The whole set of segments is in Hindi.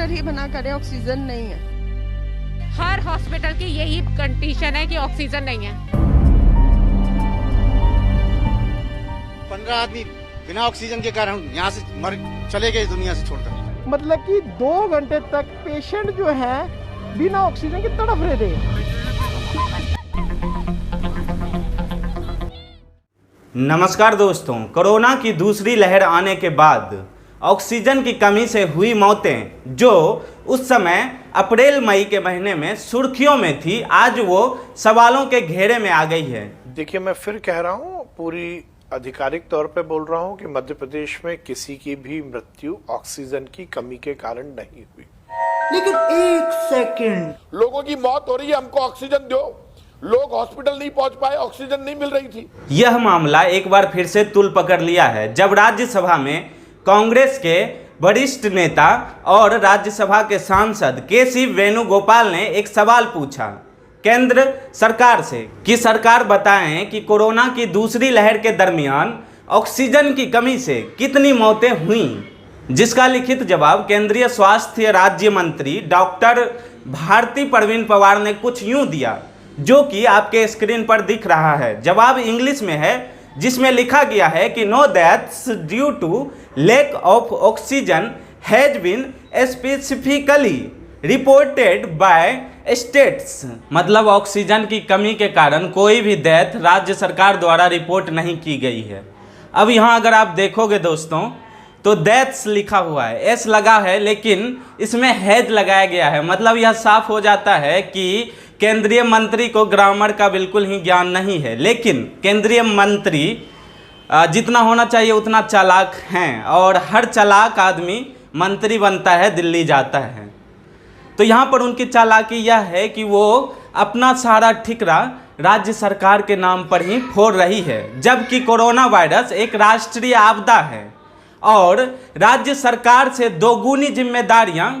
डॉक्टर ही मना करे ऑक्सीजन नहीं है। हर हॉस्पिटल की यही कंडीशन है कि ऑक्सीजन नहीं है। 15 आदमी बिना ऑक्सीजन के कारण यहाँ से मर चले गए दुनिया से छोड़कर। मतलब कि 2 घंटे तक पेशेंट जो है बिना ऑक्सीजन के तड़प रहे थे। नमस्कार दोस्तों, कोरोना की दूसरी लहर आने के बाद ऑक्सीजन की कमी से हुई मौतें जो उस समय अप्रैल मई के महीने में सुर्खियों में थी, आज वो सवालों के घेरे में आ गई है। देखिए, मैं फिर कह रहा हूँ, पूरी आधिकारिक तौर पे बोल रहा हूँ कि मध्य प्रदेश में किसी की भी मृत्यु ऑक्सीजन की कमी के कारण नहीं हुई। लेकिन एक सेकंड, लोगों की मौत हो रही है, हमको ऑक्सीजन दो। लोग हॉस्पिटल नहीं पहुंच पाए, ऑक्सीजन नहीं मिल रही थी। यह मामला एक बार फिर से तूल पकड़ लिया है जब राज्यसभा में कांग्रेस के वरिष्ठ नेता और राज्यसभा के सांसद के.सी. वेणुगोपाल ने एक सवाल पूछा केंद्र सरकार से कि सरकार बताएं कि कोरोना की दूसरी लहर के दरमियान ऑक्सीजन की कमी से कितनी मौतें हुईं, जिसका लिखित जवाब केंद्रीय स्वास्थ्य राज्य मंत्री डॉक्टर भारती प्रवीण पवार ने कुछ यूं दिया, जो कि आपके स्क्रीन पर दिख रहा है। जवाब इंग्लिश में है, जिसमें लिखा गया है कि no deaths due to lack of oxygen has been specifically reported by states. मतलब ऑक्सीजन की कमी के कारण कोई भी डेथ राज्य सरकार द्वारा रिपोर्ट नहीं की गई है। अब यहाँ अगर आप देखोगे दोस्तों तो डेथ्स लिखा हुआ है, एस लगा है, लेकिन इसमें हैज लगाया गया है। मतलब यह साफ हो जाता है कि केंद्रीय मंत्री को ग्रामर का बिल्कुल ही ज्ञान नहीं है। लेकिन केंद्रीय मंत्री जितना होना चाहिए उतना चालाक हैं, और हर चालाक आदमी मंत्री बनता है, दिल्ली जाता है। तो यहाँ पर उनकी चालाकी यह है कि वो अपना सारा ठिकरा राज्य सरकार के नाम पर ही फोड़ रही है, जबकि कोरोना वायरस एक राष्ट्रीय आपदा है और राज्य सरकार से दोगुनी जिम्मेदारियां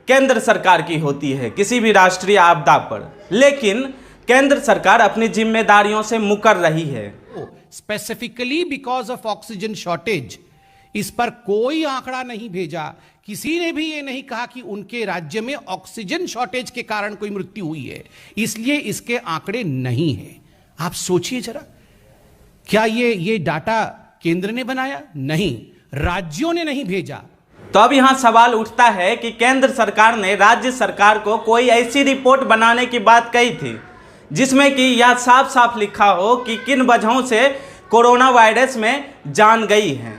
केंद्र सरकार की होती है किसी भी राष्ट्रीय आपदा पर। लेकिन केंद्र सरकार अपनी जिम्मेदारियों से मुकर रही है। Specifically because of oxygen shortage, इस पर कोई आंकड़ा नहीं भेजा। किसी ने भी ये नहीं कहा कि उनके राज्य में ऑक्सीजन शॉर्टेज के कारण कोई मृत्यु हुई है, इसलिए इसके आंकड़े नहीं है। आप सोचिए जरा, क्या ये डाटा केंद्र ने बनाया? नहीं, राज्यों ने नहीं भेजा। तो अब यहाँ सवाल उठता है कि केंद्र सरकार ने राज्य सरकार को कोई ऐसी रिपोर्ट बनाने की बात कही थी जिसमें कि यह साफ साफ लिखा हो कि किन वजहों से कोरोना वायरस में जान गई है,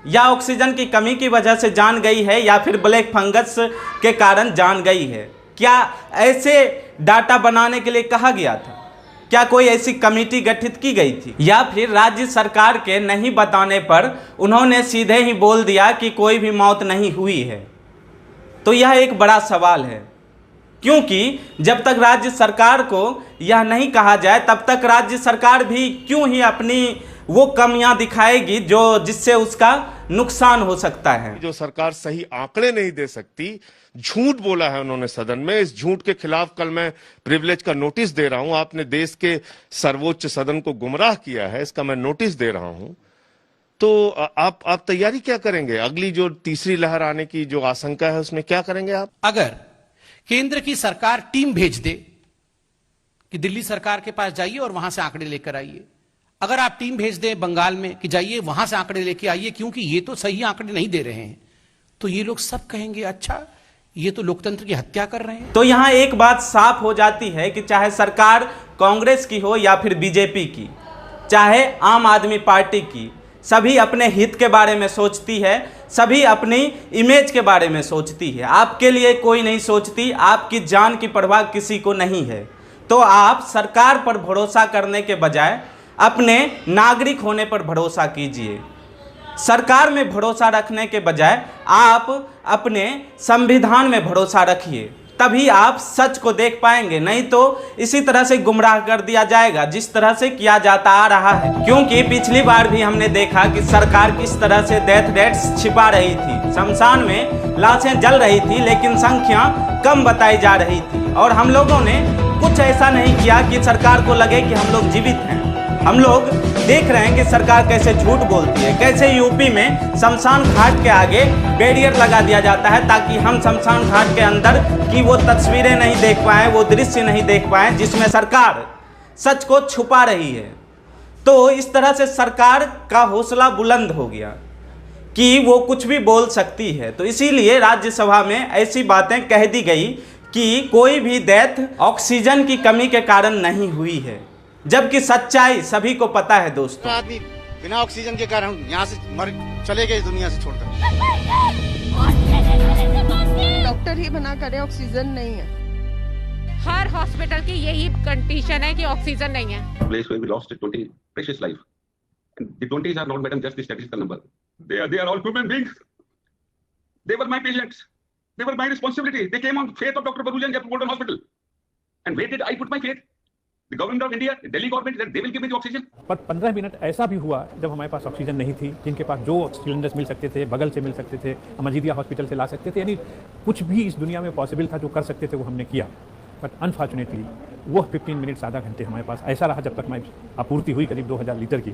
या ऑक्सीजन की कमी की वजह से जान गई है, या फिर ब्लैक फंगस के कारण जान गई है। क्या ऐसे डाटा बनाने के लिए कहा गया था? क्या कोई ऐसी कमेटी गठित की गई थी, या फिर राज्य सरकार के नहीं बताने पर उन्होंने सीधे ही बोल दिया कि कोई भी मौत नहीं हुई है? तो यह एक बड़ा सवाल है, क्योंकि जब तक राज्य सरकार को यह नहीं कहा जाए तब तक राज्य सरकार भी क्यों ही अपनी वो कमियां दिखाएगी जो जिससे उसका नुकसान हो सकता है। जो सरकार सही आंकड़े नहीं दे सकती, झूठ बोला है उन्होंने सदन में। इस झूठ के खिलाफ कल मैं प्रिविलेज का नोटिस दे रहा हूं। आपने देश के सर्वोच्च सदन को गुमराह किया है, इसका मैं नोटिस दे रहा हूं। तो आप तैयारी क्या करेंगे? अगली जो तीसरी लहर आने की जो आशंका है उसमें क्या करेंगे आप? अगर केंद्र की सरकार टीम भेज दे कि दिल्ली सरकार के पास जाइए और वहां से आंकड़े लेकर आइए, अगर आप टीम भेज दें बंगाल में कि जाइए वहां से आंकड़े लेके आइए क्योंकि ये तो सही आंकड़े नहीं दे रहे हैं, तो ये लोग सब कहेंगे अच्छा ये तो लोकतंत्र की हत्या कर रहे हैं। तो यहाँ एक बात साफ हो जाती है कि चाहे सरकार कांग्रेस की हो या फिर बीजेपी की, चाहे आम आदमी पार्टी की, सभी अपने हित के बारे में सोचती है, सभी अपनी इमेज के बारे में सोचती है। आपके लिए कोई नहीं सोचती, आपकी जान की परवाह किसी को नहीं है। तो आप सरकार पर भरोसा करने के बजाय अपने नागरिक होने पर भरोसा कीजिए। सरकार में भरोसा रखने के बजाय आप अपने संविधान में भरोसा रखिए, तभी आप सच को देख पाएंगे। नहीं तो इसी तरह से गुमराह कर दिया जाएगा जिस तरह से किया जाता आ रहा है। क्योंकि पिछली बार भी हमने देखा कि सरकार किस तरह से डेथ रेट्स छिपा रही थी। शमशान में लाशें जल रही थी लेकिन संख्या कम बताई जा रही थी, और हम लोगों ने कुछ ऐसा नहीं किया कि सरकार को लगे कि हम लोग जीवित हैं। हम लोग देख रहे हैं कि सरकार कैसे झूठ बोलती है, कैसे यूपी में शमशान घाट के आगे बैरियर लगा दिया जाता है ताकि हम शमशान घाट के अंदर की वो तस्वीरें नहीं देख पाएं, वो दृश्य नहीं देख पाएं जिसमें सरकार सच को छुपा रही है। तो इस तरह से सरकार का हौसला बुलंद हो गया कि वो कुछ भी बोल सकती है। तो इसीलिए राज्यसभा में ऐसी बातें कह दी गई कि कोई भी डेथ ऑक्सीजन की कमी के कारण नहीं हुई है, जबकि सच्चाई सभी को पता है दोस्तों। आदमी बिना ऑक्सीजन के कारण यहाँ से मर चले गए दुनिया से छोड़कर। डॉक्टर ही मना करे ऑक्सीजन नहीं है। हर हॉस्पिटल की यही कंडीशन है कि ऑक्सीजन नहीं है। place where we lost 20 precious life. And the 20s are not, madam, just the statistical number. They are all human beings. They were my patients. They were my responsibility. They came on faith of Dr. Barujan at Golden Hospital. And where did I put my faith? The government of India, the Delhi government, that they will give me the oxygen. पर 15 मिनट ऐसा भी हुआ जब हमारे पास ऑक्सीजन नहीं थी, जिनके पास जो सिलेंडर्स मिल सकते थे, बगल से मिल सकते थे, मजीदिया हॉस्पिटल से ला सकते थे, यानी कुछ भी इस दुनिया में पॉसिबल था जो कर सकते थे वो हमने किया। बट अनफॉर्चुनेटली वो 15 मिनट आधा घंटे हमारे पास ऐसा रहा जब तक हमारी आपूर्ति हुई करीब 2000 लीटर की,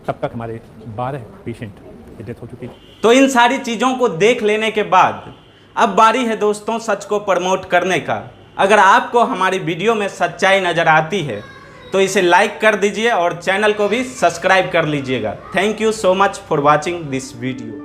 तब तक हमारे 12 पेशेंट की डेथ हो चुकी। तो इन सारी चीज़ों को देख लेने के बाद अब बारी है दोस्तों सच को प्रमोट करने का। अगर आपको हमारी वीडियो में सच्चाई नज़र आती है तो इसे लाइक कर दीजिए और चैनल को भी सब्सक्राइब कर लीजिएगा। Thank you so much for watching this video.